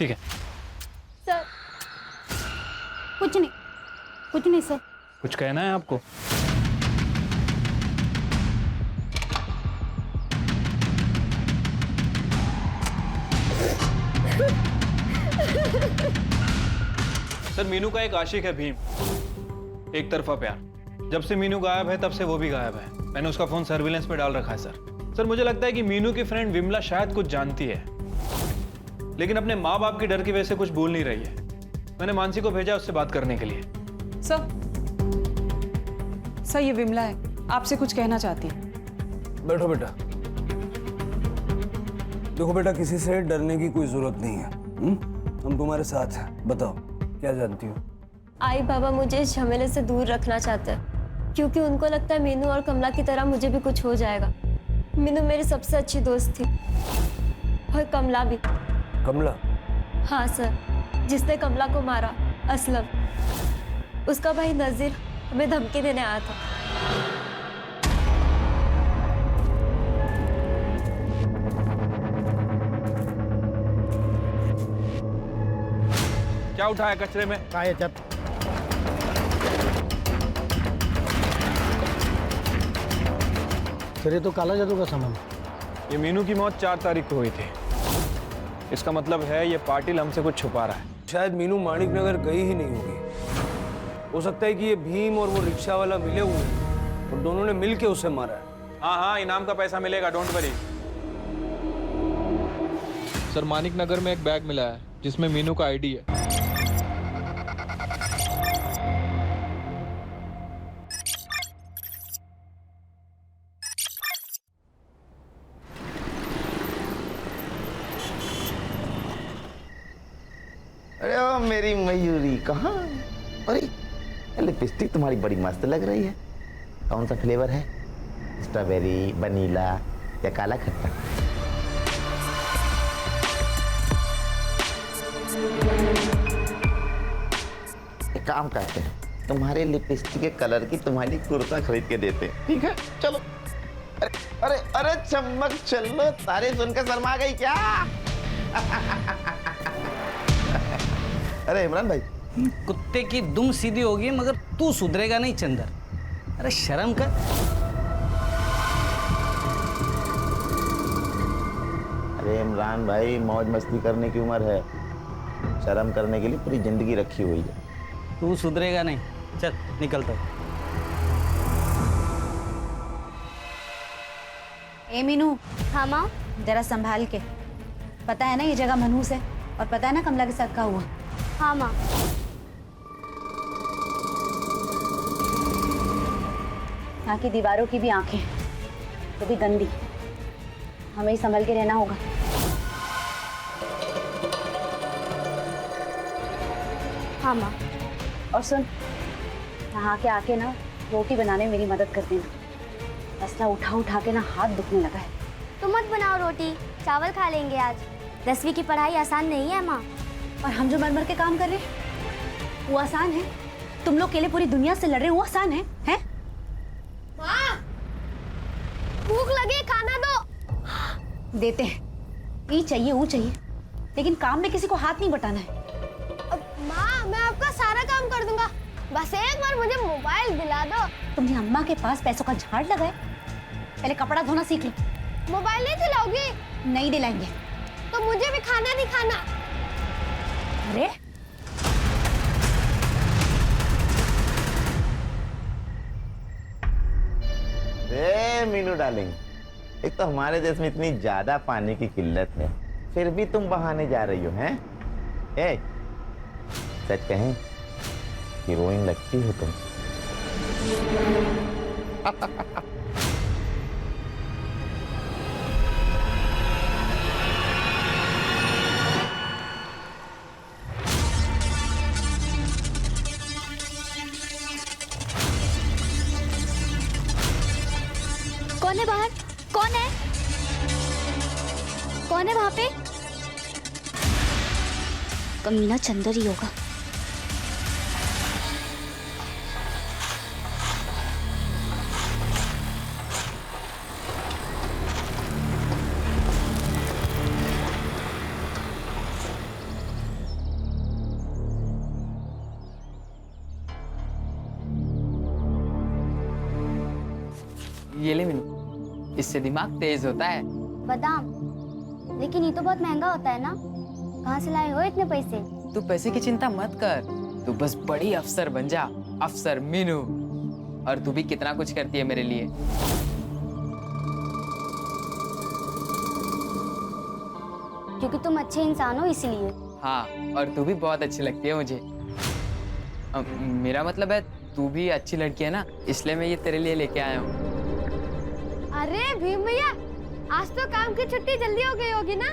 ठीक है। सर कुछ नहीं सर। कुछ कहना है आपको? सर मीनू का एक आशिक है भीम, एक तरफा प्यार। जब से मीनू गायब है तब से वो भी गायब है। मैंने उसका फोन सर्विलेंस पे डाल रखा है सर। मुझे लगता है कि मीनू की फ्रेंड विमला शायद कुछ जानती है, लेकिन अपने माँ बाप की डर की वजह से कुछ बोल नहीं रही है। मैंने मानसी को भेजा उससे बात करने के लिए। सर ये विमला है, आपसे कुछ कहना चाहती है। बैठो बेटा। देखो बेटा, किसी से डरने की कोई जरूरत नहीं है। हम तुम्हारे साथ हैं। बताओ क्या जानती हो? आई बाबा मुझे इस झमेले से दूर रखना चाहते हैं, क्योंकि उनको लगता है मीनू और कमला की तरह मुझे भी कुछ हो जाएगा। मीनू मेरी सबसे अच्छी दोस्त थी, और कमला भी। कमला? हाँ सर, जिसने कमला को मारा, असलम। उसका भाई नजीर हमें धमकी देने आया था। क्या उठाया कचरे में? काय जब सर ये तो काला जादू का सामान। ये मीनू की मौत 4 तारीख को हुई थी। इसका मतलब है ये पाटिल हमसे कुछ छुपा रहा है। शायद मीनू माणिक नगर गई ही नहीं होगी। हो सकता है कि ये भीम और वो रिक्शा वाला मिले हुए हैं और दोनों ने मिलके उसे मारा है। हाँ, इनाम का पैसा मिलेगा, डोंट वरी। सर मानिक नगर में एक बैग मिला है जिसमें मीनू का आईडी है। अरे ओ मेरी मयूरी कहाँ? अरे लिपस्टिक तुम्हारी बड़ी मस्त लग रही है। कौन सा फ्लेवर है? स्ट्रॉबेरी, वनीला या काला खट्टा? एक काम करते हैं, तुम्हारे लिपस्टिक के कलर की तुम्हारी कुर्ता खरीद के देते हैं, ठीक है? चलो। अरे अरे अरे चमक चलो, तारे सुनकर शर्मा गई क्या? अरे इमरान भाई, कुत्ते की दुम सीधी होगी मगर तू सुधरेगा नहीं चंदर। अरे शर्म कर। अरे इमरान भाई, मौज मस्ती करने की उम्र है, शर्म करने के लिए पूरी जिंदगी रखी हुई है। तू सुधरेगा नहीं, चल निकलता है। ए मीनू। हाँ माँ। जरा संभाल के। पता है ना ये जगह मनहूस है, और पता है ना कमला के साथ क्या हुआ? हाँ माँ। यहाँ की दीवारों की भी आंखें, वो भी गंदी। हमें ही संभल के रहना होगा। हाँ माँ। और सुन, यहाँ के आके ना रोटी बनाने में मेरी मदद कर देना। असला उठा उठा के ना हाथ दुखने लगा है। तुम मत बनाओ रोटी, चावल खा लेंगे आज। 10वीं की पढ़ाई आसान नहीं है माँ। और हम जो मर मर के काम कर रहे हैं वो आसान है? तुम लोग के लिए पूरी दुनिया से लड़ रहे हैं, वो आसान है? हैं? माँ, भूख लगी, खाना दो। देते हैं। ई चाहिए वो चाहिए, लेकिन काम में किसी को हाथ नहीं बटाना है। माँ मैं आपका सारा काम कर दूंगा, बस एक बार मुझे मोबाइल दिला दो। तुमने अम्मा के पास पैसों का झाड़ लगाए? पहले कपड़ा धोना सीख लो। मोबाइल नहीं दिलाओगी? नहीं दिलाएंगे। तो मुझे भी खाना नहीं खाना। अरे मीनू डार्लिंग, एक तो हमारे देश में इतनी ज्यादा पानी की किल्लत है, फिर भी तुम बहाने जा रही हो, हैं? ए, सच कहें, हीरोइन लगती हो तुम। कौन है बाहर? कौन है? कौन है वहां पे? कमीना चंदर ही होगा। ये ले मीनू, इससे दिमाग तेज होता है। बादाम, लेकिन ये तो बहुत महंगा होता है ना, कहाँ से लाए हो इतने पैसे? तू पैसे की चिंता मत कर, तू बस बड़ी अफसर बन जा, अफसर मीनू। और तू भी कितना कुछ करती है मेरे लिए। क्योंकि तुम अच्छे इंसान हो इसलिए। हाँ, और तू भी बहुत अच्छी लगती है मुझे। मेरा मतलब है तू भी अच्छी लड़की है ना, इसलिए मैं ये तेरे लिए लेके आया हूँ। अरे भीम भैया, आज तो काम की छुट्टी जल्दी हो गई होगी ना?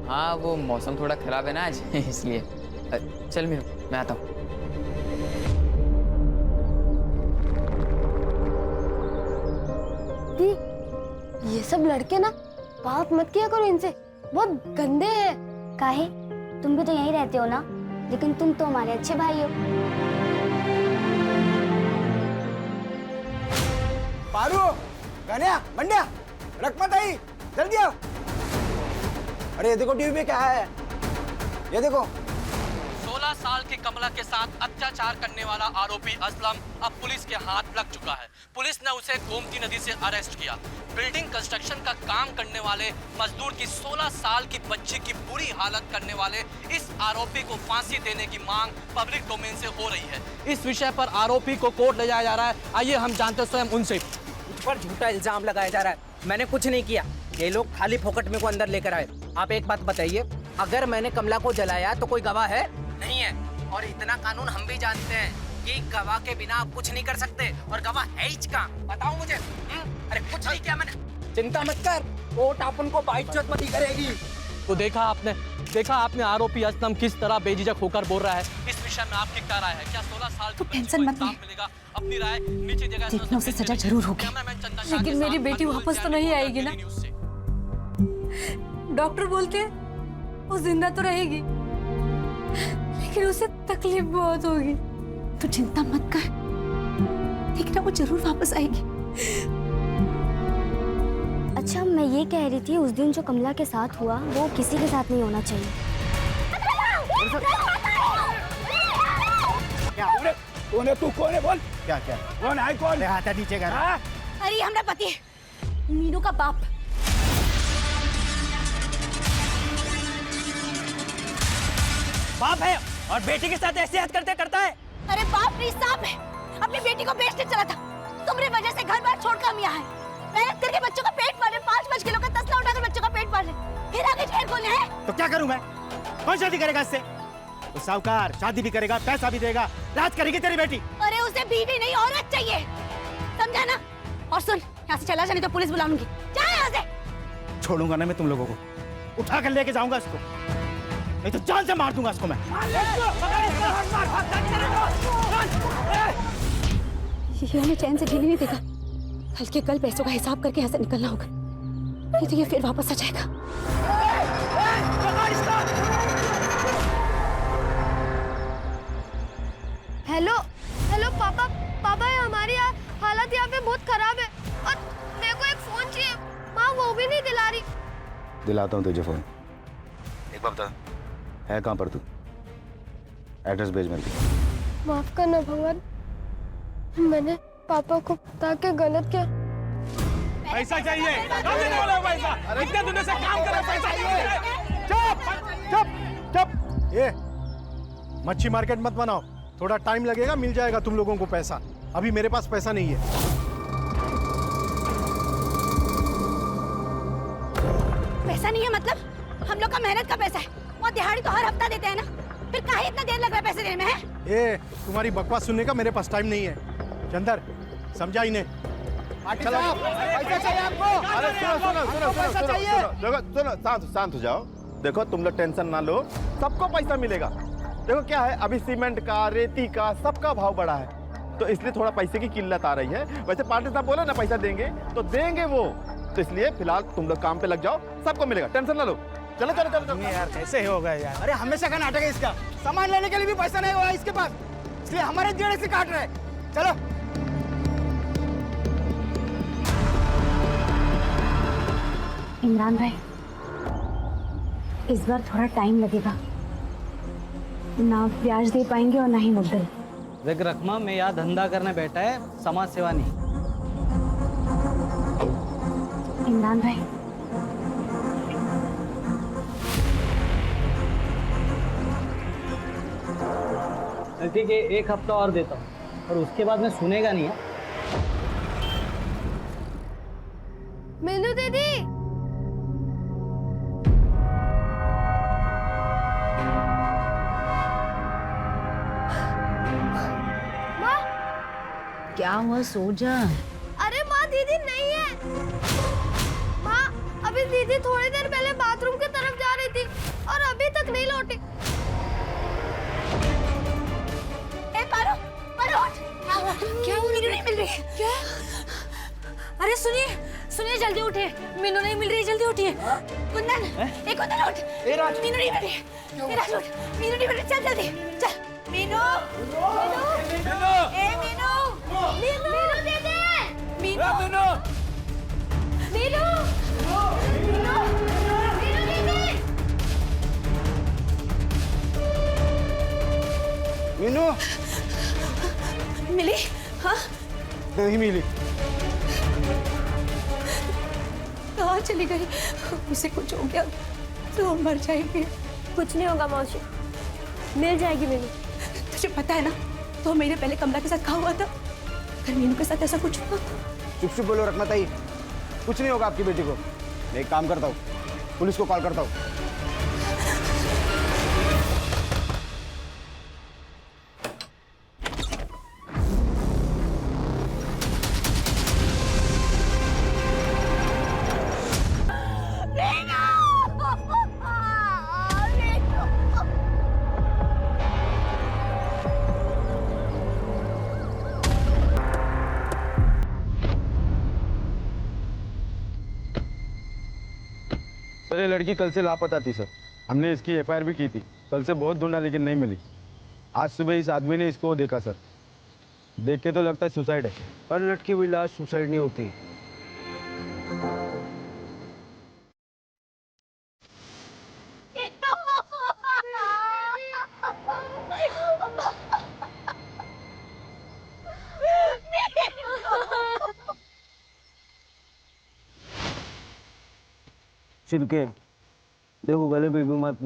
हाँ, वो मौसम थोड़ा खराब है ना आज इसलिए। चल मीनू, मैं आता हूँ। ये सब लड़के ना, बात मत किया करो इनसे, बहुत गंदे हैं। काहे? तुम भी तो यहीं रहते हो ना, लेकिन तुम तो हमारे अच्छे भाई हो। पारू, गन्या, मंड्या, रख मत आई, जल्दी आओ। अरे ये देखो टीवी पे क्या है, ये देखो। 16 साल की कमला के साथ अत्याचार करने वाला आरोपी असलम अब पुलिस के हाथ लग चुका है। पुलिस ने उसे गोमती नदी से अरेस्ट किया। बिल्डिंग कंस्ट्रक्शन का काम करने वाले मजदूर की 16 साल की बच्ची की बुरी हालत करने वाले इस आरोपी को फांसी देने की मांग पब्लिक डोमेन से हो रही है। इस विषय पर आरोपी को कोर्ट ले जाया जा रहा है। आइए हम जानते स्वयं उनसे। मुझ पर झूठा इल्जाम लगाया जा रहा है, मैंने कुछ नहीं किया, ये लोग खाली फोकट में को अंदर लेकर आए। आप एक बात बताइए, अगर मैंने कमला को जलाया तो कोई गवाह है? नहीं है। और इतना कानून हम भी जानते हैं कि गवाह के बिना आप कुछ नहीं कर सकते, और गवाह है ही कहाँ? बताओ मुझे। अरे कुछ नहीं किया मैंने। चिंता मत कर, कोर्ट अपन को बाइज्जत मती करेगी। तो देखा आपने आरोपी असलम किस तरह बेझिझक होकर बोल रहा है। इस विषय में आपकी क्या राय है? क्या 16 साल तो टेंशन मत ले, मिलेगा? अपनी राय नीचे जगह देखना उसे सजा जरूर होगी। लेकिन मेरी बेटी वापस तो नहीं आएगी ना? डॉक्टर बोलते हैं वो जिंदा तो रहेगी, लेकिन उसे तकलीफ बहुत होगी। तू चिंता मत कर, देखना वो जरूर वापस आएगी। अच्छा, मैं ये कह रही थी, उस दिन जो कमला के साथ हुआ वो किसी के साथ नहीं होना चाहिए। कौन है तू? कौन है बोल? क्या क्या? कौन है? कौन? हाथ नीचे कर। अरे हमरा पति है, मीनू का बाप। बाप है और बेटी के साथ ऐसे हद करता है। अरे बाप नहीं, सांप है। अपनी बेटी को बेचने चला था, तुम्हारी वजह से घर बार छोड़कर हम यहाँ आए। मेहनत करके बच्चों का पेट पाल रहे, 5-5 किलो का तसला उठाकर बच्चों का पेट पाल रहे, फिर आगे ढेर बोलने हैं। तो क्या करूं मैं? कौन शादी करेगा इससे? तो साहूकार शादी भी करेगा, पैसा भी देगा, राज करेगी तेरी बेटी। अरे उसे बीवी नहीं औरत चाहिए, समझा ना? और सुन, यहाँ से चला जा, नहीं तो पुलिस बुलाऊंगी। जा यहाँ से। छोड़ूंगा ना मैं तुम लोगों को, उठा कर लेके जाऊंगा इसको, नहीं तो जान से मार दूंगा इसको मैं। ये हमें चैन से ढीली नहीं देगा, कल के कल पैसों का हिसाब करके यहाँ से निकलना होगा, नहीं तो ये फिर वापस आ जाएगा। हेलो हेलो पापा, पापा हमारी हालत यहाँ पे बहुत खराब है और मेरे को एक फोन चाहिए, माँ वो भी नहीं दिला रही। दिलाता हूँ तुझे फोन। एक बात बता, है कहाँ पर तू? एड्रेस भेज मेरे को। माफ करना भगवान, मैंने पापा को बता के गलत किया। पैसा चाहिए, कब देने वाला है पैसा? अरे इतने दिनों से काम कर रहा है, पैसा चाहिए। चुप चुप चुप। ये मच्छी मार्केट मत बनाओ, थोड़ा टाइम लगेगा, मिल जाएगा तुम लोगों को पैसा। अभी मेरे पास पैसा नहीं है। पैसा नहीं है मतलब? हम लोग का मेहनत का पैसा है, और दिहाड़ी तो हर हफ्ता देते हैं ना, फिर काहे इतना देर लग रहा है पैसे देने में? है ए, तुम्हारी बकवास सुनने का मेरे पास टाइम नहीं है। चंदर, समझा इन्हें। चलो, पैसा चाहिए आपको। अरे सुनो, शांत हो जाओ। देखो तुम लोग टेंशन ना लो, सबको पैसा मिलेगा। देखो क्या है, अभी सीमेंट का, रेती का, सबका भाव बढ़ा है, तो इसलिए थोड़ा पैसे की किल्लत आ रही है। वैसे पार्टी साहब बोले ना पैसा देंगे, तो देंगे वो, तो इसलिए फिलहाल तुम लोग काम पे लग जाओ, सबको मिलेगा, टेंशन ना लो। चलो चलो चलो यार, कैसे होगा यार? अरे हमेशा का नाटक है इसका, सामान लेने के लिए भी पैसा नहीं हुआ इसके पास, इसलिए हमारे जेड़े से काट रहे हैं। चलो। इमरान भाई, इस बार थोड़ा टाइम लगेगा, ना ब्याज दे पाएंगे और ना ही मुद्दल। देख रकमा, मैं यहाँ धंधा करने बैठा है, समाज सेवा नहीं। इमरान भाई, ठीक है, 1 हफ्ता और देता हूँ और उसके बाद मैं सुनेगा नहीं है। मीनू दीदी, क्या हुआ, सो जा। अरे माँ दीदी नहीं है। माँ अभी दीदी थोड़ी देर पहले बाथरूम की तरफ जा रही थी और अभी तक नहीं लौटी। ए पारो, पारो उठ। क्या हुआ? मीनू नहीं मिल रही। क्या? अरे सुनिए, सुनिए, जल्दी उठिए, मीनू नहीं मिल रही, जल्दी उठिए। कुंदन, ए कुंदन उठ। मीनू नहीं मिल रही। ए राज उठ, मीनू नहीं मिल रही, चल जल्दी, चल। मीनू, मीनू, ए मीनू, मीनू दीदी, मीनू, मीनू, मीनू, मीनू, मीनू दीदी। मीनू मिली? हाँ? नहीं मिली। कहाँ चली गई? उसे कुछ हो गया तो हम मर जाएंगे। कुछ नहीं होगा मौसी, मिल जाएगी मीनू। तुझे पता है ना, तो मेरे पहले कमला के साथ कहा हुआ था, अगर मीनू के साथ ऐसा कुछ हुआ। चुप चुप बोलो रखना ताई, कुछ नहीं होगा आपकी बेटी को। मैं एक काम करता हूँ, पुलिस को कॉल करता हूँ। सर ये लड़की कल से लापता थी सर, हमने इसकी एफआईआर भी की थी। कल से बहुत ढूंढा लेकिन नहीं मिली। आज सुबह इस आदमी ने इसको देखा सर, देख के तो लगता है सुसाइड है। पर लटकी हुई लाश सुसाइड नहीं होती। छिलके देखो, गले पे भी मत।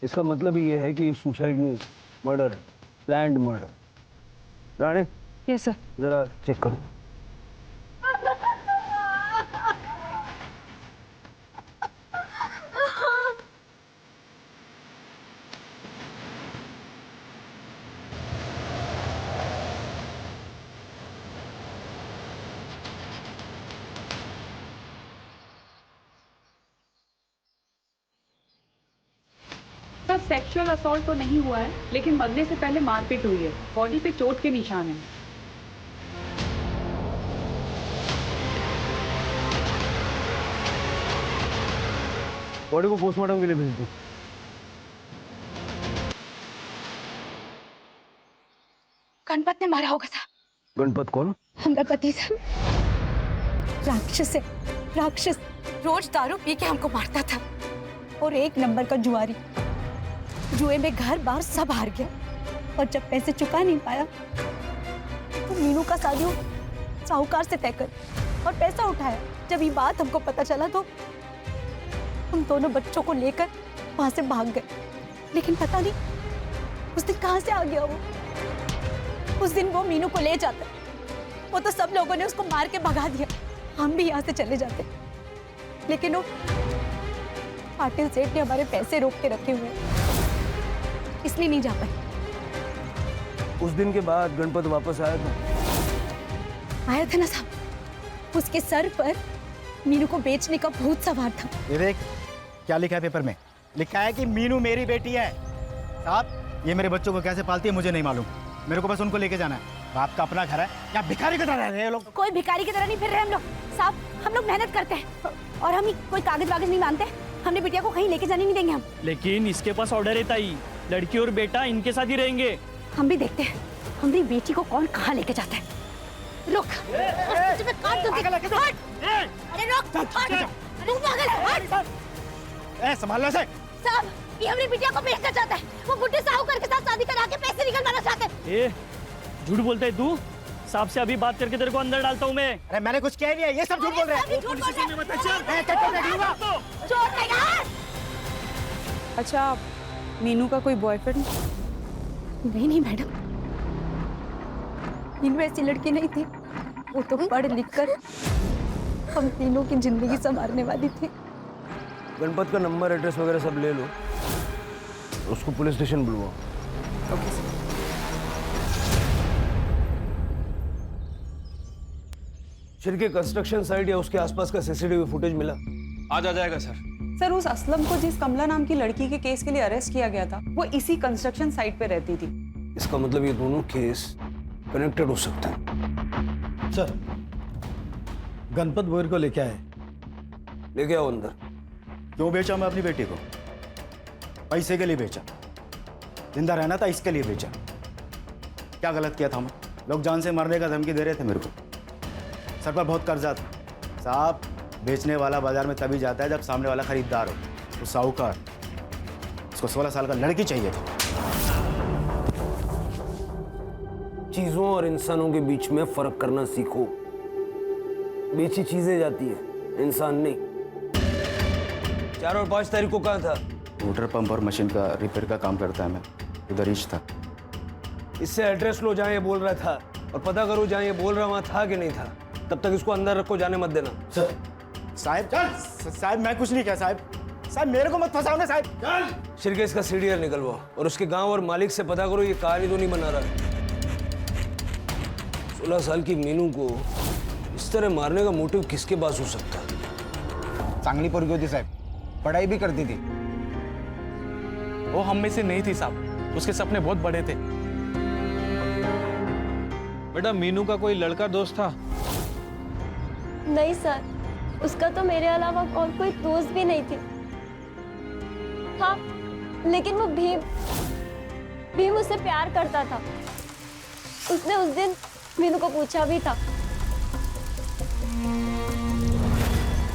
इसका मतलब ये है कि सुसाइड नहीं, मर्डर, प्लान्ड मर्डर। रानी, यस सर। जरा चेक करो। सर सेक्सुअल असॉल्ट तो नहीं हुआ है, लेकिन मरने से पहले मारपीट हुई है। बॉडी पे चोट के निशान हैं। बॉडी को पोस्टमार्टम के लिए भेज दो। गणपत ने मारा होगा था। गणपत कौन? हमारा पति था, राक्षस है, राक्षस। रोज दारू पी के हमको मारता था और 1 नंबर का जुआरी। जुए में घर बार सब हार गया और जब पैसे चुका नहीं पाया तो मीनू का शादी साहूकार से तय कर और पैसा उठाया। जब ये बात हमको पता चला तो हम दोनों बच्चों को लेकर वहां से भाग गए। लेकिन पता नहीं उस दिन कहां से आ गया वो। उस दिन वो मीनू को ले जाता, वो तो सब लोगों ने उसको मार के भगा दिया। हम भी यहाँ से चले जाते, लेकिन वो पाटिल सेठ ने हमारे पैसे रोक के रखे हुए, इसलिए नहीं जा पाए। उस दिन के बाद गणपत वापस आया था? आया था ना साहब, उसके सर पर मीनू को बेचने का भूत सवार था। ये देख क्या लिखा है पेपर में, लिखा है कि मीनू मेरी बेटी है। साहब ये मेरे बच्चों को कैसे पालती है मुझे नहीं मालूम, मेरे को बस उनको लेके जाना है। आपका अपना घर है या भिखारी की तरह रह रहे हैं लोग? कोई भिखारी की तरह नहीं फिर रहे हम लोग साहब। हम लोग मेहनत करते हैं और हम कोई कागज वागज नहीं मानते। हमने बिटिया को कहीं लेके जाने नहीं देंगे हम। लेकिन इसके पास ऑर्डर है ताई, लड़की और बेटा इनके साथ ही रहेंगे। हम भी देखते हैं हमारी बेटी को कौन कहाँ लेके जाता है। रुक, तुम्हें काट दूंगी। अरे रुक, तू पागल है। संभालना से साहब, ये हमारी बिटिया को बेचना चाहता है। वो बुढ़े साहूकार के साथ शादी करा के पैसे निकलवाना चाहता है। ए, झूठ बोलता है तू? साहब से अभी बात करके तेरे को अंदर डालता हूँ मैं। अरे मैंने कुछ किया ही नहीं है, ये सब झूठ बोल रहे हैं। पुलिस स्टेशन में मत चल। अच्छा, मीनू का कोई बॉयफ्रेंड? नहीं नहीं मैडम, मीनू ऐसी लड़की नहीं थी। वो तो पढ़ लिख कर हम तीनों की जिंदगी संवारने वाली थी। गणपत का नंबर, एड्रेस वगैरह सब ले लो, उसको पुलिस स्टेशन बुलवाओ। शिरके कंस्ट्रक्शन साइट या उसके आसपास का सीसीटीवी फुटेज मिला? आज आ जाएगा सर। सर, उस असलम को जिस कमला नाम की लड़की के केस के लिए अरेस्ट किया गया था, वो इसी कंस्ट्रक्शन साइट पे रहती थी। इसका मतलब ये दोनों केस कनेक्टेड हो सकते हैं। सर, गणपत बोर को लेके आए। लेके आओ अंदर। क्यों बेचा मैं अपनी बेटी को? पैसे के लिए बेचा। जिंदा रहना था इसके लिए बेचा। क्या गलत किया था मैं? लोग जान से मारने का धमकी दे रहे थे मेरे को। सर पर बहुत कर्जा था साहब। बेचने वाला बाजार में तभी जाता है जब सामने वाला खरीदार हो। तो साहूकार, उसको 16 साल का लड़की चाहिए था। चीजों और इंसानों के बीच में फर्क करना सीखो। बेची चीजें जाती है, इंसान नहीं। 4 और 5 तारीख को कहाँ था? मोटर पंप और मशीन का रिपेयर का काम करता है, मैं उधर ही था। इससे एड्रेस लो जहाँ ये बोल रहा था, और पता करो जहाँ ये बोल रहा वहाँ था कि नहीं था। तब तक इसको अंदर रखो, जाने मत देना। सर, साहब मैं कुछ नहीं किया साहब। साहब मेरे को मत फंसाओ ना साहब। शिरके इसका सीडीआर निकलवाओ और उसके गांव और मालिक से पता करो ये कहानी तो नहीं बना रहा। 16 साल की मीनू को इस तरह मारने का मोटिव किसके पास हो सकता है? चांगली पोरगी होती साहब, पढ़ाई भी करती थी। वो हम में से नहीं थी साहब, उसके सपने बहुत बड़े थे। बेटा, मीनू का कोई लड़का दोस्त था? नहीं सर, उसका तो मेरे अलावा और कोई दोस्त भी नहीं थी। हाँ, लेकिन वो भीम उससे प्यार करता था। उसने उस दिन मीनू को पूछा भी था।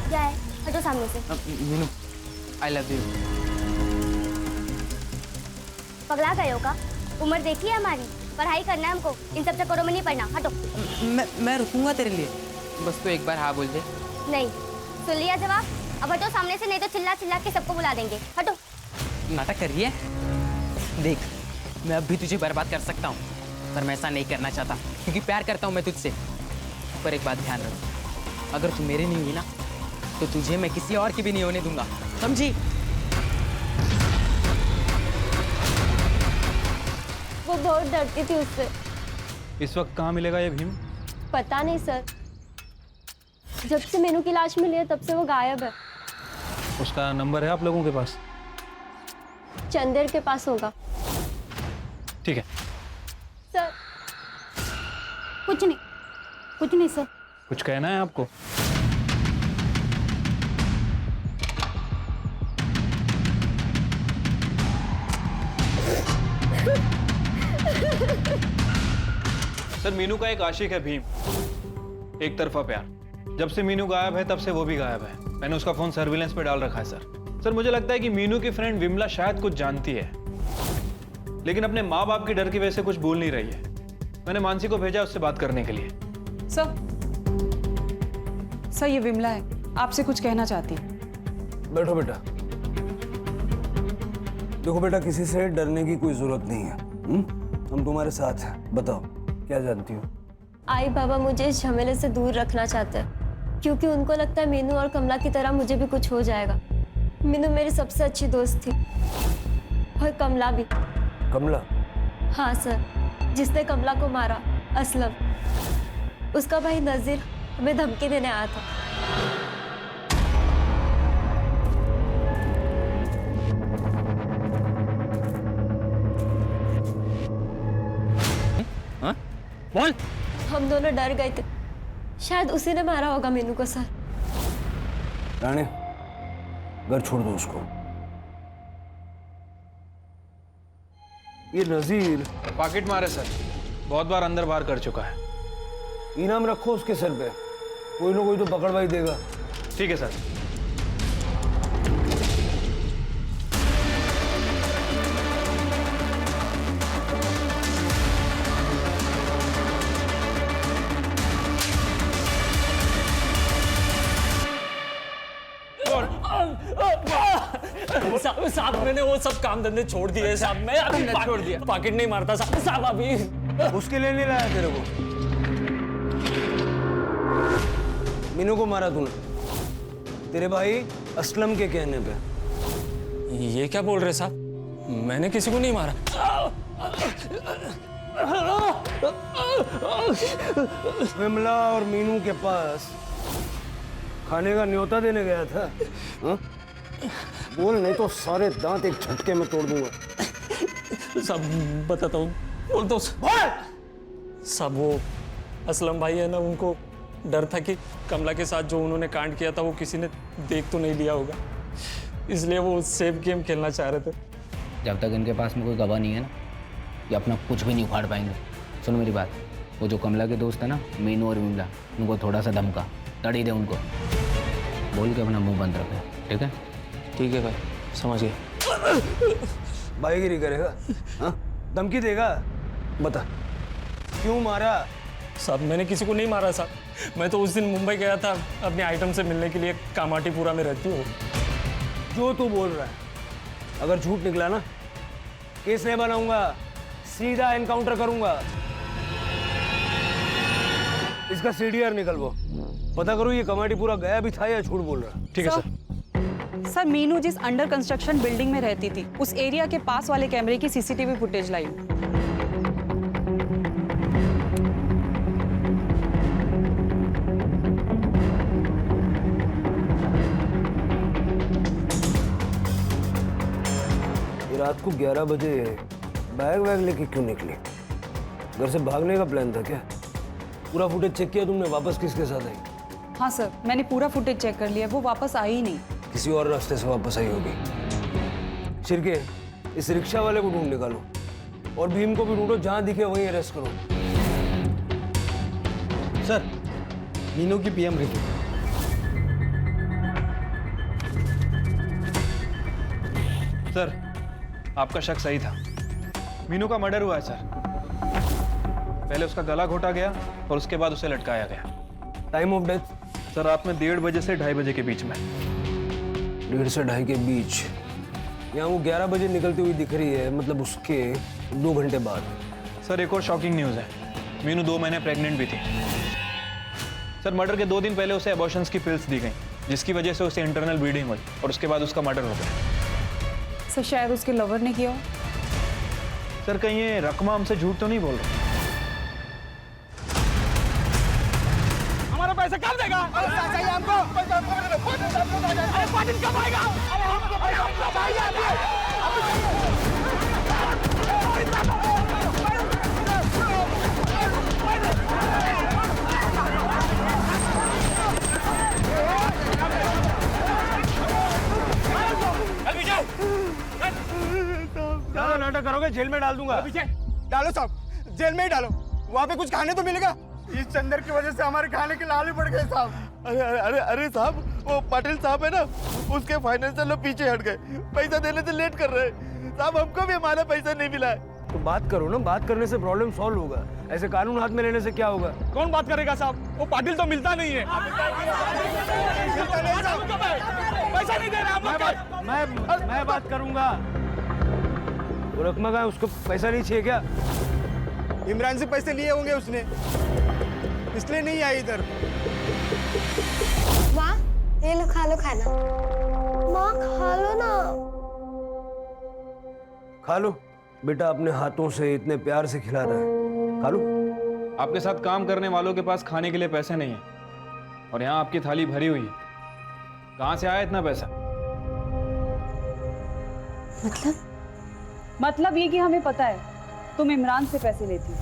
क्या है? हटो सामने से। Meenu, I love you. पगला गए हो का? उम्र देखी है हमारी, पढ़ाई करना है हमको, इन सब चक्करों में नहीं पड़ना। हटो। मैं रुकूंगा तेरे लिए, बस तू एक बार हाँ बोल दे। नहीं, सुन लिया जवाब? अब हटो सामने से, नहीं तो चिल्ला चिल्ला के सबको बुला देंगे। हटो। नाटक कर रही है? देख, मैं अब भी तुझे बर्बाद कर सकता हूँ, पर मैं ऐसा नहीं करना चाहता, क्योंकि प्यार करता हूँ मैं तुझसे। पर एक बात ध्यान रख, अगर तू मेरे नहीं हुई ना, तो तुझे मैं किसी और की भी नहीं होने दूंगा, समझी? वो बहुत डरती थी उससे। इस वक्त कहाँ मिलेगा ये भीम? पता नहीं सर, जब से मीनू की लाश मिली है तब से वो गायब है। उसका नंबर है आप लोगों के पास? चंदेर के पास होगा। ठीक है सर। कुछ नहीं सर। कुछ कहना है आपको? सर, मीनू का एक आशिक है भीम, एक तरफा प्यार। जब से मीनू गायब है तब से वो भी गायब है। मैंने उसका फोन सर्विलेंस पे डाल रखा है सर। मुझे लगता है कि मीनू की फ्रेंड विमला शायद कुछ जानती है, लेकिन अपने माँ बाप की डर की वजह से कुछ बोल नहीं रही है। मैंने मानसी को भेजा उससे बात करने के लिए। सर ये विमला है, आपसे कुछ कहना चाहती है। बैठो बेटा। देखो बेटा, किसी से डरने की कोई जरूरत नहीं है। हम तुम्हारे साथ हैं। बताओ क्या जानती हो? आई बाबा मुझे इस झमेले से दूर रखना चाहते हैं, क्योंकि उनको लगता है मीनू और कमला की तरह मुझे भी कुछ हो जाएगा। मीनू मेरी सबसे अच्छी दोस्त थी, और कमला भी। कमला? हाँ सर, जिसने कमला को मारा, असलम। उसका भाई नजीर हमें धमकी देने आया था। बोल। हम दोनों डर गए थे, शायद उसी ने मारा होगा मीनू को सर। राणे, घर छोड़ दो उसको। ये नजीर पॉकेट मारे सर, बहुत बार अंदर बाहर कर चुका है। इनाम रखो उसके सर पे, कोई ना कोई तो पकड़वाई देगा। ठीक है सर। साहब मैंने वो सब काम धंधे छोड़ दिए साहब। मैं अभी छोड़ दिया, पॉकेट नहीं मारता साहब। साहब अभी उसके लिए नहीं लाया तेरे को? मीनू को मारा तूने तेरे भाई असलम के कहने पे। ये क्या बोल रहे साहब? मैंने किसी को नहीं मारा। विमला और मीनू के पास खाने का न्योता देने गया था। हा? बोल, नहीं तो सारे दांत एक झटके में तोड़ दूंगा। सब बताता हूँ, बोल दो सब। वो असलम भाई है ना, उनको डर था कि कमला के साथ जो उन्होंने कांड किया था वो किसी ने देख तो नहीं लिया होगा, इसलिए वो सेफ गेम खेलना चाह रहे थे। जब तक इनके पास में कोई गवाह नहीं है ना, ये अपना कुछ भी नहीं उखाड़ पाएंगे। सुनो मेरी बात, वो जो कमला के दोस्त है ना, मीनू और विमला, उनको थोड़ा सा धमका, तड़ी दे उनको, बोल के अपना मुंह बंद रखे। ठीक है? ठीक है भाई, समझ गए। भाईगिरी करेगा? हाँ? धमकी देगा? बता क्यों मारा? साहब मैंने किसी को नहीं मारा साहब। मैं तो उस दिन मुंबई गया था अपने आइटम से मिलने के लिए, कामाटीपुरा में रहती हूँ। जो तू बोल रहा है अगर झूठ निकला ना, केस नहीं बनाऊंगा, सीधा एनकाउंटर करूंगा। इसका सीडीआर निकलवो, पता करो ये कमाटीपुरा गया भी था या झूठ बोल रहा। ठीक है सर। सर, मीनू जिस अंडर कंस्ट्रक्शन बिल्डिंग में रहती थी, उस एरिया के पास वाले कैमरे की सीसीटीवी फुटेज लाई। रात को 11 बजे बैग वैग लेके क्यों निकली? घर से भागने का प्लान था क्या? पूरा फुटेज चेक किया तुमने? वापस किसके साथ आई? हाँ सर, मैंने पूरा फुटेज चेक कर लिया, वो वापस आई ही नहीं। किसी और रास्ते से वापस आई होगी। शिरके, इस रिक्शा वाले को ढूंढ निकालो और भीम को भी ढूंढो, जहां दिखे वहीं अरेस्ट करो। सर, मीनू की पीएम रिपोर्ट। सर, आपका शक सही था, मीनू का मर्डर हुआ है सर। पहले उसका गला घोटा गया और उसके बाद उसे लटकाया गया। Time of death? सर रात में 1:30 बजे से 2:30 बजे के बीच में। 1:30 से 2:30 के बीच? यहाँ वो 11 बजे निकलती हुई दिख रही है, मतलब उसके 2 घंटे बाद। सर एक और शॉकिंग न्यूज़ है, मीनू 2 महीने प्रेग्नेंट भी थी। सर मर्डर के 2 दिन पहले उसे एबॉर्शंस की पिल्स दी गई, जिसकी वजह से उसे इंटरनल ब्लीडिंग हुई और उसके बाद उसका मर्डर हो गया। सर शायद उसके लवर ने किया हो। सर कहीं ये रकमा हमसे झूठ तो नहीं बोल रहा? हमारा पैसा कब देगा? पैसा चाहिए हमको। अरे पाटिल कब आएगा? अरे हमको पैसा चाहिए। ज्यादा नाटक करोगे जेल में डाल दूंगा। डालो साहब, जेल में ही डालो, वहाँ पे कुछ खाने तो मिलेगा। इस चंदर की वजह से हमारे खाने के लाल पड़ गए साहब। अरे अरे अरे साहब, वो पाटिल साहब है ना, उसके फाइनेंशियल लोग पीछे हट गए, पैसा देने से लेट कर रहे हैं साहब। हमको भी हमारा पैसा नहीं मिला है। तो बात करो ना, बात करने से प्रॉब्लम सॉल्व होगा, ऐसे कानून हाथ में लेने से क्या होगा? कौन बात करेगा साहब? वो पाटिल तो मिलता नहीं है। पैसा नहीं दे रहा। मैं बात करूंगा। वो रकमा का उसको पैसा नहीं चाहिए क्या? इमरान से पैसे लिए होंगे उसने, इसलिए नहीं आई इधर। माँ ये लो, खा लो खाना। माँ खा लो ना। खा लो बेटा, अपने हाथों से इतने प्यार से खिला रहा है, खा लो। आपके साथ काम करने वालों के पास खाने के लिए पैसे नहीं है और यहाँ आपकी थाली भरी हुई है, कहाँ से आया इतना पैसा? मतलब ये कि हमें पता है तुम इमरान से पैसे लेती हो।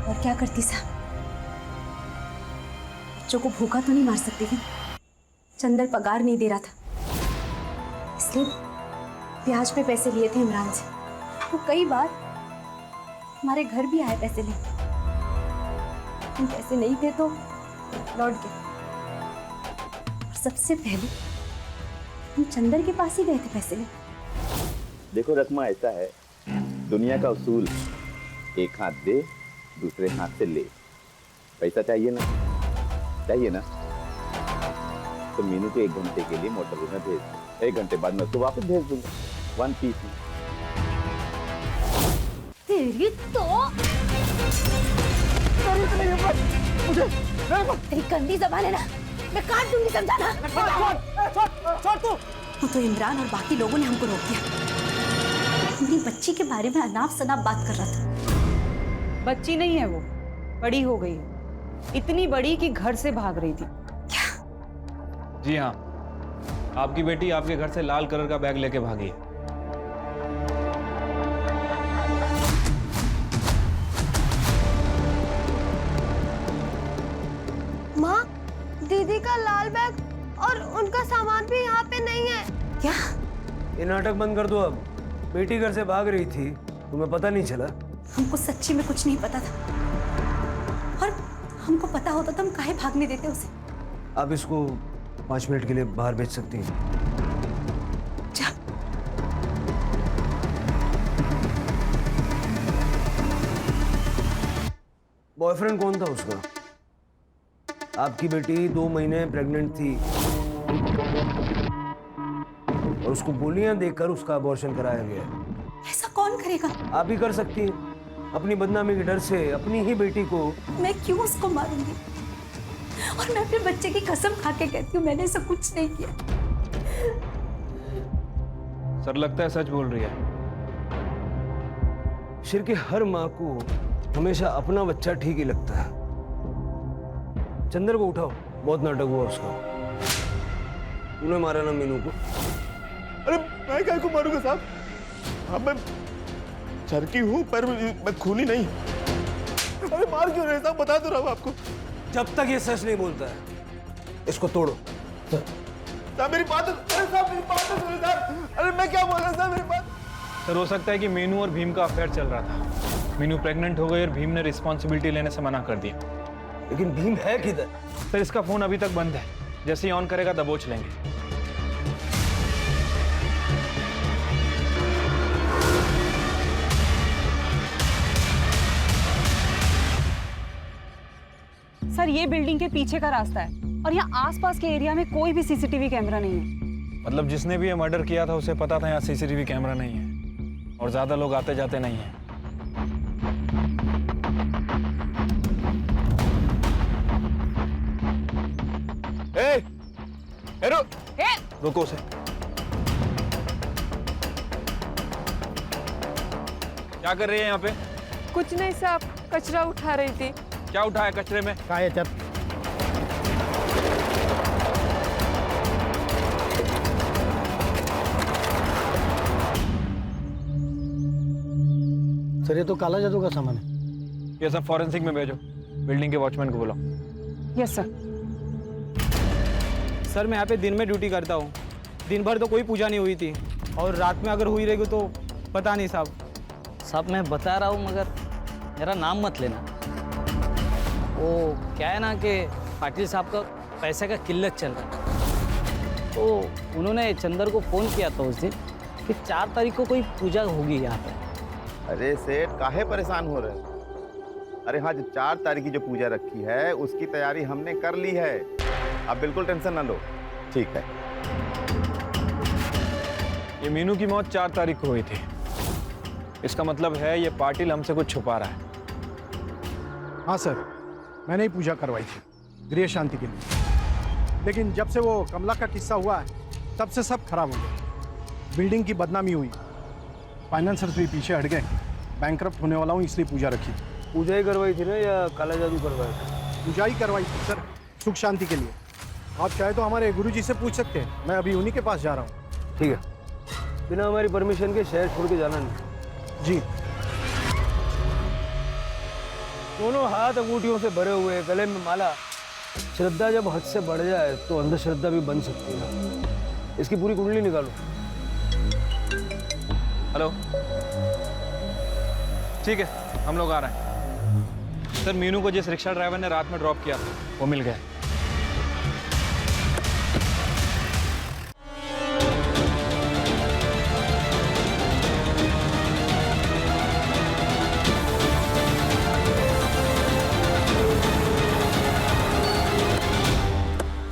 और क्या करती साहब? बच्चों को भूखा तो नहीं मार सकती थी। चंदर पगार नहीं दे रहा था, इसलिए ब्याज पे पैसे लिए थे इमरान से। वो कई बार हमारे घर भी आए पैसे लेने, तुम पैसे नहीं थे तो लौट गए। और सबसे पहले हम चंदर के पास ही गए थे पैसे लेने। देखो रकमा, ऐसा है दुनिया का उसूल, एक हाथ दे दूसरे हाथ से ले। पैसा चाहिए ना, चाहिए ना, तो मीनू को 1 घंटे के लिए मोटरवे में भेज दो। 1 घंटे बाद मैं उसको वापस भेज दूंगा 1 पीस में। तेरी तो मुझे तेरी गंदी जबान है ना, मैं काट दूंगी, समझा ना? छोड़ तू। वो तो इमरान और बाकी लोगों ने हमको रोक दिया। मेरी बच्ची के बारे में अनाप शनाप बात कर रहा था। बच्ची नहीं है वो, बड़ी हो गई है, इतनी बड़ी कि घर से भाग रही थी। जी हाँ, आपकी बेटी आपके घर से लाल कलर का बैग लेके भागी है। माँ, दीदी का लाल बैग और उनका सामान भी यहाँ पे नहीं है। क्या? ये नाटक बंद कर दो अब। बेटी घर से भाग रही थी, तुम्हें पता नहीं चला? हमको सच्ची में कुछ नहीं पता था, और हमको पता होता तो हम काहे भागने देते उसे। आप इसको 5 मिनट के लिए बाहर भेज सकती हैं। जा। बॉयफ्रेंड कौन था उसका? आपकी बेटी 2 महीने प्रेग्नेंट थी और उसको गोलियां देकर उसका अबॉर्शन कराया गया। ऐसा कौन करेगा? आप ही कर सकती हैं। अपनी बदनामी के डर से अपनी ही बेटी को। मैं क्यों उसको मारूंगी? और मैं अपने बच्चे की कसम खा के कहती हूँ मैंने ऐसा कुछ नहीं किया। सर लगता है सच बोल रही है। शिर के हर माँ को हमेशा अपना बच्चा ठीक ही लगता है। चंदर को उठाओ, बहुत नाटक हुआ उसका। तूने मारा ना मीनू को? अरे मैं क्या को मारूंगा साहब? हाँ मैं चरकी हूँ पर मैं खूनी नहीं। अरे मार क्यों रहे साहब, बता तो रहा हूँ आपको। जब तक ये सच नहीं बोलता है इसको तोड़ो। साहब मेरी बात, अरे साहब मेरी बात तो सुनो साहब। अरे मैं क्या बोल रहा हूँ साहब, मेरी बात। सर हो सकता है कि मीनू और भीम का अफेयर चल रहा था। मीनू प्रेग्नेंट हो गई और भीम ने रिस्पॉन्सिबिलिटी लेने से मना कर दिया। लेकिन भीम है किधर? सर इसका फोन अभी तक बंद है, जैसे ही ऑन करेगा दबोच लेंगे। सर ये बिल्डिंग के पीछे का रास्ता है और यहाँ आसपास के एरिया में कोई भी सीसीटीवी कैमरा नहीं है। मतलब जिसने भी ये मर्डर किया था उसे पता था यहाँ सीसीटीवी कैमरा नहीं है और ज्यादा लोग आते जाते नहीं है। रुको उसे। क्या कर रही है यहाँ पे? कुछ नहीं साहब, कचरा उठा रही थी। क्या उठाया कचरे में? सर ये तो काला जादू का सामान है। ये सब फॉरेंसिक में भेजो। बिल्डिंग के वॉचमैन को बुलाओ। Yes sir. सर मैं यहाँ पे दिन में ड्यूटी करता हूँ। दिन भर तो कोई पूजा नहीं हुई थी और रात में अगर हुई रहेगी तो पता नहीं साहब। साहब मैं बता रहा हूँ मगर मेरा नाम मत लेना। वो क्या है ना कि पाटिल साहब का पैसे का किल्लत चल रहा है, तो उन्होंने चंदर को फ़ोन किया था उस दिन कि 4 तारीख को कोई पूजा होगी यहाँ पे। अरे सेठ काहे परेशान हो रहे? अरे हाँ, जो 4 तारीख की जो पूजा रखी है उसकी तैयारी हमने कर ली है। आप बिल्कुल टेंशन ना लो। ठीक है। ये मीनू की मौत 4 तारीख को हुई थी। इसका मतलब है ये पाटिल हमसे कुछ छुपा रहा है। हाँ सर, मैंने ही पूजा करवाई थी गृह शांति के लिए, लेकिन जब से वो कमला का किस्सा हुआ है तब से सब खराब हो गया। बिल्डिंग की बदनामी हुई, फाइनेंसर्स भी पीछे हट गए, बैंकरप्ट होने वाला हूँ इसलिए पूजा रखी। पूजा ही करवाई थी ना या काला जादू करवाया था? पूजा ही करवाई थी सर, सुख शांति के लिए। आप चाहे तो हमारे गुरुजी से पूछ सकते हैं, मैं अभी उन्हीं के पास जा रहा हूँ। ठीक है, बिना हमारी परमिशन के शहर छोड़ के जाना नहीं। जी। दोनों हाथ अंगूठियों से भरे हुए, गले में माला। श्रद्धा जब हद से बढ़ जाए तो अंधश्रद्धा भी बन सकती है। इसकी पूरी कुंडली निकालो। हेलो, ठीक है, हम लोग आ रहे हैं। सर मीनू को जिस रिक्शा ड्राइवर ने रात में ड्रॉप किया था वो मिल गया।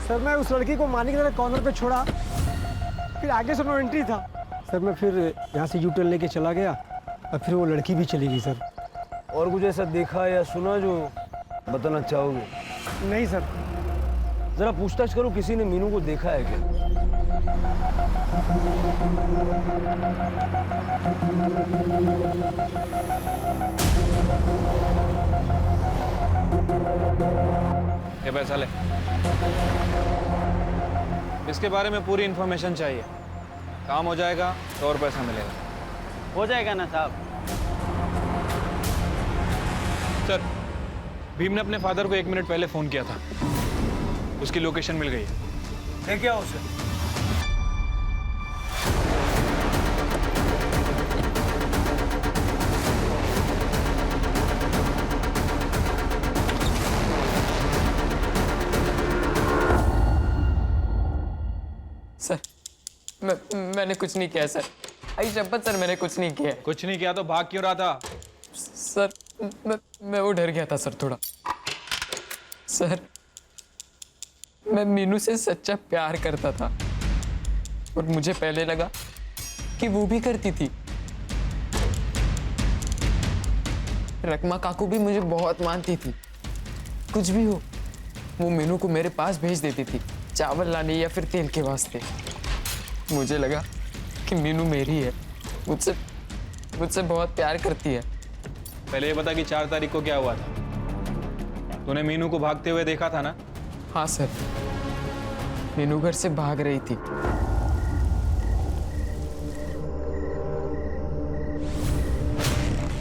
सर मैं उस लड़की को मारने की तरह कॉर्नर पे छोड़ा फिर आगे से नो एंट्री था सर। मैं फिर यहाँ से यूटर्न लेके चला गया और फिर वो लड़की भी चली गई सर। और कुछ ऐसा देखा या सुना जो बताना चाहोगे? नहीं सर। जरा पूछताछ करो, किसी ने मीनू को देखा है क्या? ये पैसा ले, इसके बारे में पूरी इंफॉर्मेशन चाहिए। काम हो जाएगा तो और पैसा मिलेगा। हो जाएगा ना साहब। सर, भीम ने अपने फादर को 1 मिनट पहले फोन किया था, उसकी लोकेशन मिल गई है। क्या उसे? सर मैंने कुछ नहीं किया सर। आई शपथ सर, मैंने कुछ नहीं किया। कुछ नहीं किया तो भाग क्यों रहा था? सर मैं वो डर गया था सर थोड़ा। सर मैं मीनू से सच्चा प्यार करता था और मुझे पहले लगा कि वो भी करती थी। रकमा काकू भी मुझे बहुत मानती थी। कुछ भी हो वो मीनू को मेरे पास भेज देती थी, चावल लाने या फिर तेल के वास्ते। मुझे लगा कि मीनू मेरी है, मुझसे बहुत प्यार करती है। पहले ये बता कि 4 तारीख को क्या हुआ था? तूने मीनू को भागते हुए देखा था ना? हाँ सर, मीनू घर से भाग रही थी।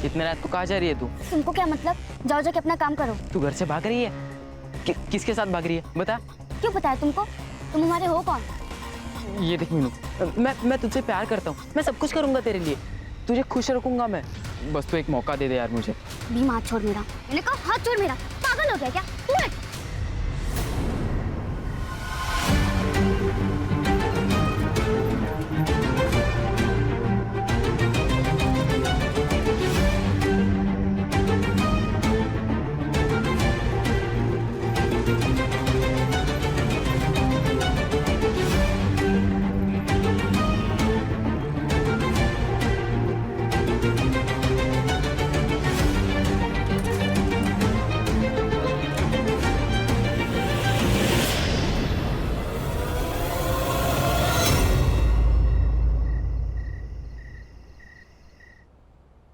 इतने रात को कहाँ जा रही है तू? तुमको क्या मतलब? जाओ जाके अपना काम करो। तू घर से भाग रही है? किसके साथ भाग रही है बता? क्यों पता है तुमको? तुम हमारे हो कौन? ये देख मीनू, मैं तुझसे प्यार करता हूँ। मैं सब कुछ करूंगा तेरे लिए, तुझे खुश रखूंगा मैं। बस तू एक मौका दे दे यार मुझे। भीम हाथ छोड़ मेरा। मैंने कहा हाथ छोड़ मेरा। पागल हो गया क्या? उलट।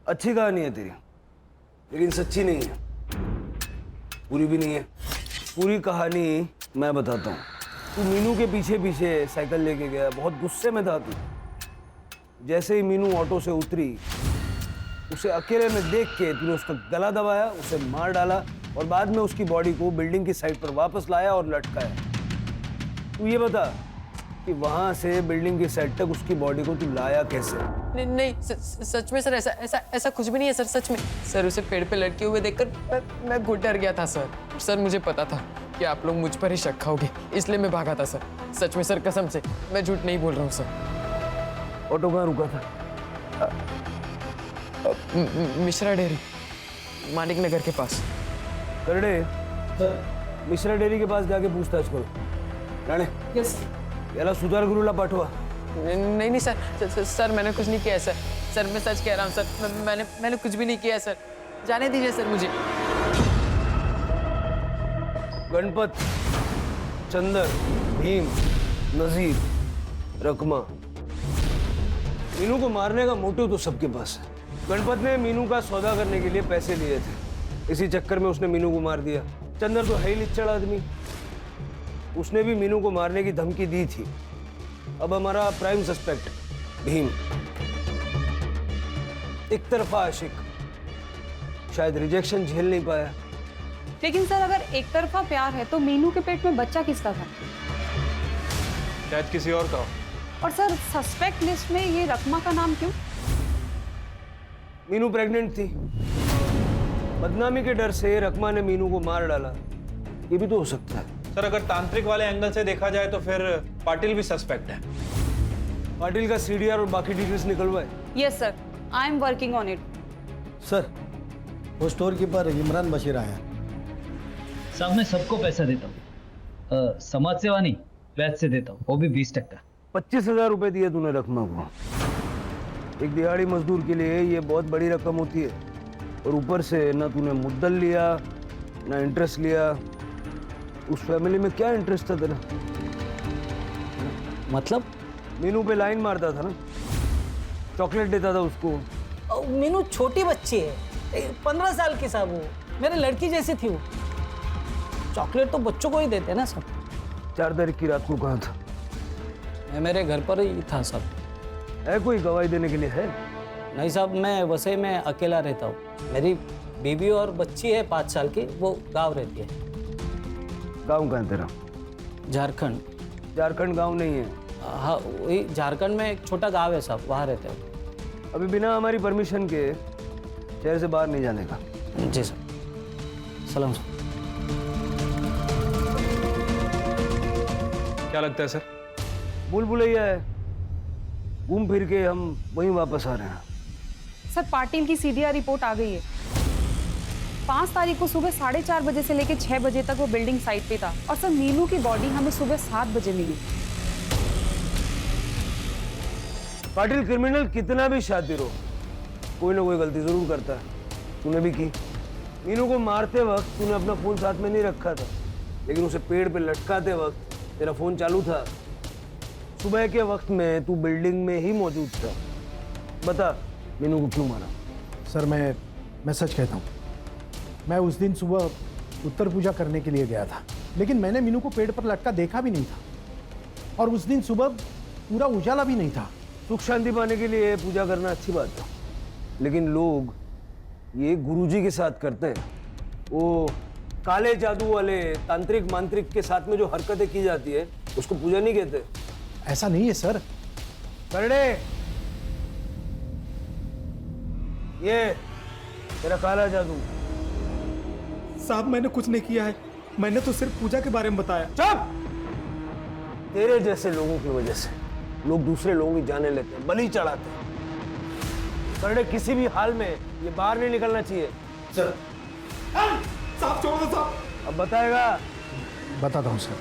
अच्छी कहानी है तेरी, लेकिन सच्ची नहीं है, पूरी भी नहीं है। पूरी कहानी मैं बताता हूँ। तू मीनू के पीछे पीछे साइकिल लेके गया, बहुत गुस्से में था तू। जैसे ही मीनू ऑटो से उतरी, उसे अकेले में देख के तूने उसका गला दबाया, उसे मार डाला और बाद में उसकी बॉडी को बिल्डिंग की साइड पर वापस लाया और लटकाया। तू ये बता कि वहां से बिल्डिंग की साइड तक उसकी बॉडी को तू लाया कैसे? नहीं सच में सर, ऐसा कुछ भी नहीं है सर। सच में सर, उसे पेड़ पे लटके हुए देखकर मैं बहुत डर गया था सर। सर मुझे पता था कि आप लोग मुझ पर ही शक खाओगे, इसलिए मैं भागा था सर। सच में सर, कसम से मैं झूठ नहीं बोल रहा हूँ सर। ऑटो कहाँ रुका था? मिश्रा डेयरी, मानिक नगर के पास। करड़े मिश्रा डेयरी के पास जाके पूछताछ करो। राणे, यस। याला सुधार गुरुला पाठवा। नहीं सर, मैंने कुछ नहीं किया सर। मैं सच कह रहा हूँ सर, मैंने कुछ भी नहीं किया सर। जाने दीजिए सर मुझे। गणपत, चंदर, भीम, नजीर, रकमा, मीनू को मारने का मोटिव तो सबके पास है। गणपत ने मीनू का सौदा करने के लिए पैसे लिए थे, इसी चक्कर में उसने मीनू को मार दिया। चंदर तो है ही लिच्चड़ आदमी, उसने भी मीनू को मारने की धमकी दी थी। अब हमारा प्राइम सस्पेक्ट भीम, एक तरफा आशिक, शायद रिजेक्शन झेल नहीं पाया। लेकिन सर, अगर एक तरफा प्यार है तो मीनू के पेट में बच्चा किसका था? शायद किसी और का हो। और सर, सस्पेक्ट लिस्ट में ये रकमा का नाम क्यों? मीनू प्रेग्नेंट थी, बदनामी के डर से रकमा ने मीनू को मार डाला। ये भी तो हो सकता है सर। अगर तांत्रिक वाले एंगल से देखा जाए तो फिर पाटिल भी सस्पेक्ट है। पाटिल का सीडीआर और बाकी डिटेल्स निकलवाए। Yes sir, I am working on it. Sir, वो स्टोर कीपर इमरान बशीर आया। साहब मैं सबको पैसा देता हूँ, समाज सेवा नहीं, व्याज से देता हूँ, वो भी 20%। 25,000 रुपए दिए तूने रकमा को। एक दिहाड़ी मजदूर के लिए ये बहुत बड़ी रकम होती है। और ऊपर से ना तूने मुद्दल लिया ना इंटरेस्ट लिया। उस फैमिली में क्या इंटरेस्ट था तेरा? मतलब मीनू पे लाइन मारता था ना, चॉकलेट देता था उसको। मीनू छोटी बच्ची है, 15 साल की साहब, वो मेरे लड़की जैसी थी वो। चॉकलेट तो बच्चों को ही देते हैं ना सब। 4 तारीख की रात को कहाँ था? मैं मेरे घर पर ही था सब। है कोई गवाही देने के लिए? है नहीं साहब, मैं वैसे में अकेला रहता हूँ। मेरी बीवी और बच्ची है 5 साल की, वो गांव रहती है। गांव कहाँ है तेरा? झारखंड। झारखंड गांव नहीं है। हाँ, वही झारखंड में एक छोटा गांव है साहब, वहाँ रहते हैं। अभी बिना हमारी परमिशन के शहर से बाहर नहीं जाने का। जी सर। सलाम सर। क्या लगता है सर? भूल भुलैया है, घूम फिर के हम वहीं वापस आ रहे हैं। सर, पाटिल की सीडीआर रिपोर्ट आ गई है। 5 तारीख को सुबह 4:30 बजे से लेकर 6 बजे तक वो बिल्डिंग साइट पे था। और सर, मीनू की बॉडी हमें सुबह 7 बजे मिली। पाटिल क्रिमिनल कितना भी शातिर हो, कोई ना कोई गलती जरूर करता है। तूने भी की। मीनू को मारते वक्त तूने अपना फोन साथ में नहीं रखा था, लेकिन उसे पेड़ पे लटकाते वक्त तेरा फोन चालू था। सुबह के वक्त में तू बिल्डिंग में ही मौजूद था। बता, मीनू को क्यों मारा? सर मैं सच कहता हूँ, मैं उस दिन सुबह उत्तर पूजा करने के लिए गया था, लेकिन मैंने मीनू को पेड़ पर लटका देखा भी नहीं था। और उस दिन सुबह पूरा उजाला भी नहीं था। सुख शांति पाने के लिए पूजा करना अच्छी बात है, लेकिन लोग ये गुरुजी के साथ करते हैं। वो काले जादू वाले तांत्रिक मांत्रिक के साथ में जो हरकतें की जाती है उसको पूजा नहीं कहते। ऐसा नहीं है सर। करड़े, ये तेरा काला जादू। साहब मैंने कुछ नहीं किया है, मैंने तो सिर्फ पूजा के बारे में बताया। चुप! तेरे जैसे लोगों की वजह से लोग दूसरे लोगों की जाने लेते हैं, बलि चढ़ाते हैं। करड़े, किसी भी हाल में ये बाहर नहीं निकलना चाहिए। सर साहब छोड़ दो साहब। अब बताएगा? बताता हूँ सर।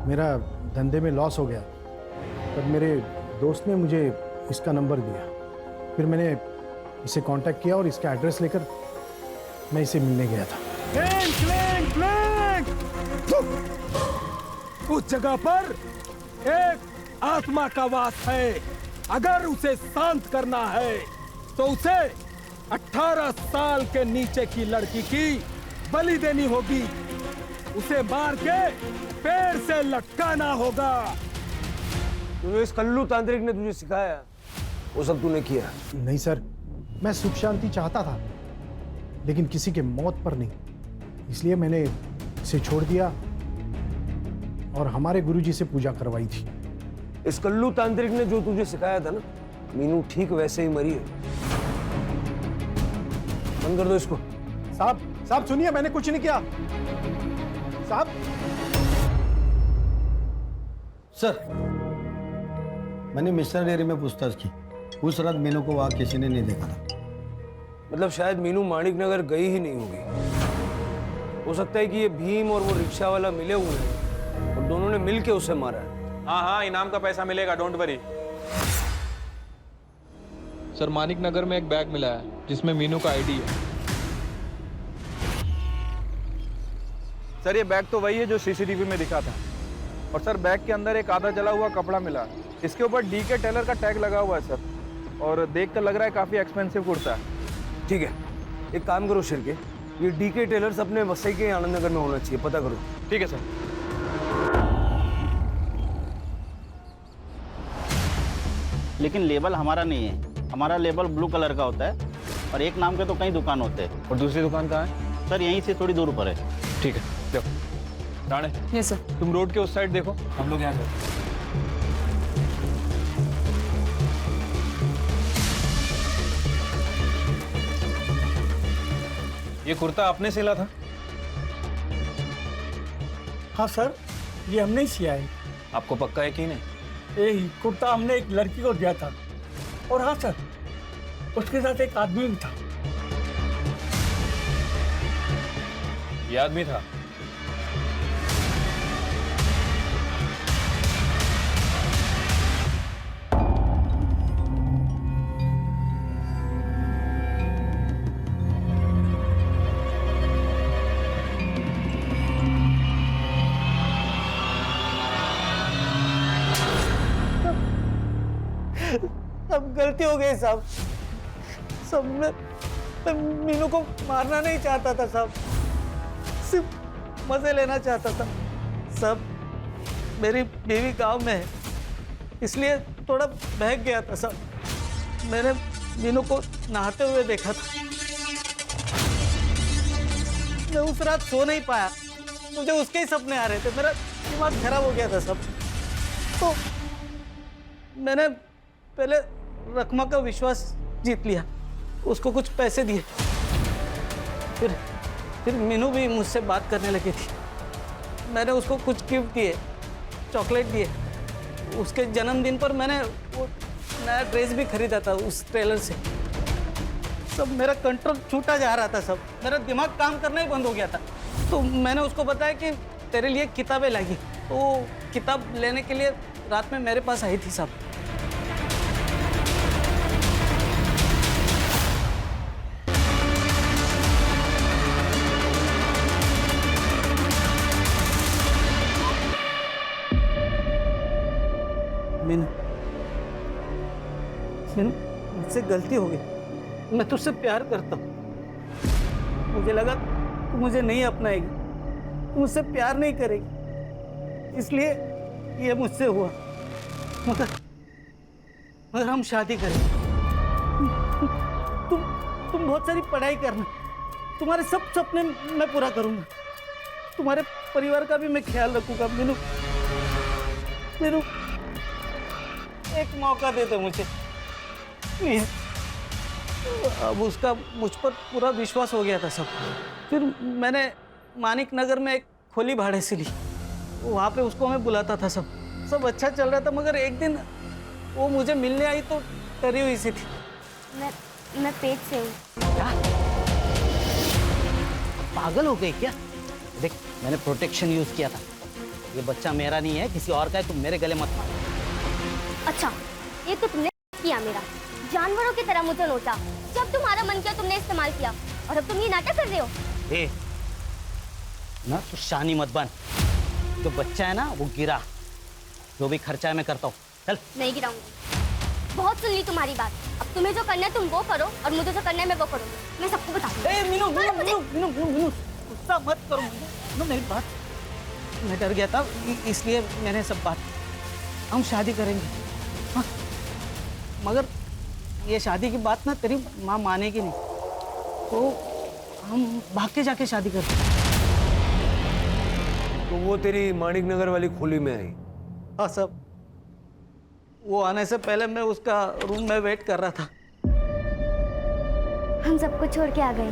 मेरा धंधे में लॉस हो गया, तब मेरे दोस्त ने मुझे इसका नंबर दिया। फिर मैंने इसे कांटेक्ट किया और इसका एड्रेस लेकर मैं इसे मिलने गया था। Clang, clang, clang. उस जगह पर एक आत्मा का वास है। अगर उसे शांत करना है तो उसे 18 साल के नीचे की लड़की की बलि देनी होगी। उसे मार के पेड़ से लटकाना होगा। जो इस कल्लू तांत्रिक ने तुझे सिखाया वो सब तूने किया? नहीं सर, मैं सुख शांति चाहता था, लेकिन किसी के मौत पर नहीं। इसलिए मैंने इसे छोड़ दिया और हमारे गुरुजी से पूजा करवाई थी। इस कल्लू तांत्रिक ने जो तुझे सिखाया था ना, मीनू ठीक वैसे ही मरी है। बंद कर दो इसको। साहब सुनिए, मैंने कुछ नहीं किया। साहब। सर, मैंने मिश्रा डेयरी में पूछताछ की। उस रात मीनू को वहां किसी ने नहीं देखा था। मतलब शायद मीनू माणिक नगर गई ही नहीं होगी। हो सकता है कि ये भीम और वो रिक्शा वाला मिले हुए हैं और दोनों ने मिलके उसे मारा है। हाँ, इनाम का पैसा मिलेगा, डोंट वरी। सर, मानिक नगर में एक बैग मिला है जिसमें मीनू का आईडी है। सर, ये बैग तो वही है जो सीसीटीवी में दिखा था। और सर, बैग के अंदर एक आधा जला हुआ कपड़ा मिला। इसके ऊपर डीके टेलर का टैग लगा हुआ है सर। और देखकर लग रहा है काफी एक्सपेंसिव कुर्ता है। ठीक है, एक काम करो शिरके, ये डीके टेलर्स अपने वसई के आनंद नगर में होना चाहिए, पता करो। ठीक है सर। लेकिन लेबल हमारा नहीं है। हमारा लेबल ब्लू कलर का होता है और एक नाम के तो कई दुकान होते हैं। और दूसरी दुकान कहाँ है? सर, यहीं से थोड़ी दूर पर है। ठीक है, देखो राणे। Yes sir. तुम रोड के उस साइड देखो, हम लोग यहाँ से। ये कुर्ता आपने सिला था? हाँ सर, ये हमने ही सिया है। आपको पक्का यकीन है? यही कुर्ता हमने एक लड़की को दिया था। और हाँ सर, उसके साथ एक आदमी भी था। ये आदमी था? गलती हो गई साहब। सब मैं मीनू को मारना नहीं चाहता था साहब, सिर्फ मजे लेना चाहता था। सब मेरी बीवी गांव में है, इसलिए थोड़ा बहक गया था साहब। मैंने मीनू को नहाते हुए देखा था। मैं उस रात सो नहीं पाया, मुझे उसके ही सपने आ रहे थे, मेरा दिमाग खराब हो गया था सब। तो मैंने पहले रकमा का विश्वास जीत लिया, उसको कुछ पैसे दिए। फिर मीनू भी मुझसे बात करने लगी थी। मैंने उसको कुछ गिफ्ट दिए, चॉकलेट दिए। उसके जन्मदिन पर मैंने वो नया ड्रेस भी खरीदा था उस टेलर से। सब मेरा कंट्रोल छूटा जा रहा था सब, मेरा दिमाग काम करना ही बंद हो गया था। तो मैंने उसको बताया कि तेरे लिए किताबें लाएगी, तो किताब लेने के लिए रात में मेरे पास आई थी सब। मीनू, मुझसे गलती हो गई। मैं तुझसे प्यार करता हूँ। मुझे लगा तू मुझे नहीं अपनाएगी, तू मुझसे प्यार नहीं करेगी, इसलिए ये मुझसे हुआ। मगर हम शादी करेंगे। तुम बहुत सारी पढ़ाई करना, तुम्हारे सब सपने मैं पूरा करूंगा, तुम्हारे परिवार का भी मैं ख्याल रखूंगा। मीनू, मीनू, एक मौका दे दो मुझे प्लीज। अब उसका मुझ पर पूरा विश्वास हो गया था सब। फिर मैंने मानिक नगर में एक खोली भाड़े से ली, वहाँ पे उसको मैं बुलाता था। सब अच्छा चल रहा था, मगर एक दिन वो मुझे मिलने आई तो डरी हुई सी थी। मैं पेट से हूँ। क्या? पागल हो गई क्या? देख, मैंने प्रोटेक्शन यूज किया था। ये बच्चा मेरा नहीं है, किसी और का है। तुम मेरे गले मत मार। अच्छा, ये तो तुमने किया, मेरा जानवरों की तरह मुझे नोचा। जब तुम्हारा मन किया तुमने इस्तेमाल किया, और अब तुम ये नाटक कर रहे हो। ए, ना तू शानी मत बन। जो बच्चा है ना वो गिरा, जो भी खर्चा है मैं करता हूँ। चल। नहीं गिराऊंगी, बहुत सुन ली तुम्हारी बात। अब तुम्हें जो करना है तुम वो करो, और मुझे जो करना है मैं वो करूंगी। मैं सबको बताऊंगी। मीनू, गुस्सा मत करो। मीनू, मेरी बात, मैं डर गया था इसलिए मैंने सब बात। हम शादी करेंगे, हाँ। मगर ये शादी की बात ना तेरी माँ मानेगी नहीं, तो हम भाग के जाके शादी करते। तो वो तेरी माणिक नगर वाली खोली में आई? हाँ सब, वो आने से पहले मैं उसका रूम में वेट कर रहा था। हम सबको छोड़ के आ गए।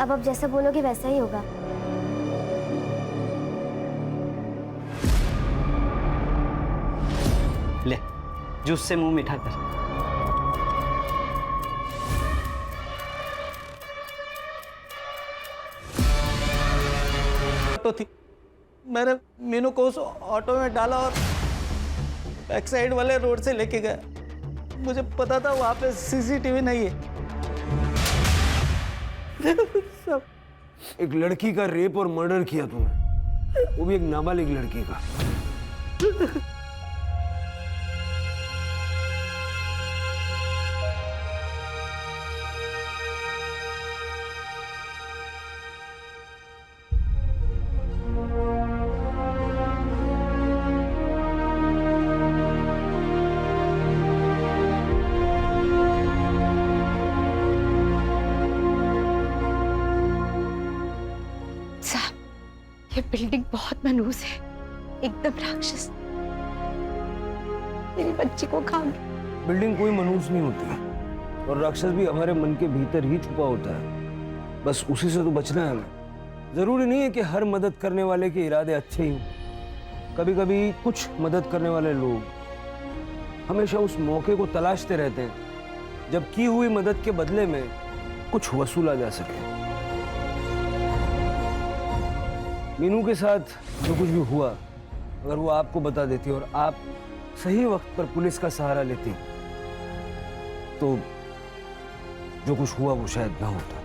अब जैसा बोलोगे वैसा ही होगा। ले, जूस से मुंह मीठा कर। ऑटो थी, मैंने मीनू को उस ऑटो में डाला और बैक साइड वाले रोड से लेके गया। मुझे पता था वहां पे सीसीटीवी नहीं है। सब एक लड़की का रेप और मर्डर किया तूने, वो भी एक नाबालिग लड़की का। ये बिल्डिंग बहुत मनहूस है, एकदम राक्षस। मेरी बच्ची को खा गई। बिल्डिंग कोई मनहूस नहीं होती, और राक्षस भी हमारे मन के भीतर ही छुपा होता है। बस उसी से तो बचना है हमें। जरूरी नहीं है कि हर मदद करने वाले के इरादे अच्छे ही हों। कभी कभी कुछ मदद करने वाले लोग हमेशा उस मौके को तलाशते रहते हैं जब की हुई मदद के बदले में कुछ वसूला जा सके। मीनू के साथ जो कुछ भी हुआ, अगर वो आपको बता देती और आप सही वक्त पर पुलिस का सहारा लेती, तो जो कुछ हुआ वो शायद ना होता।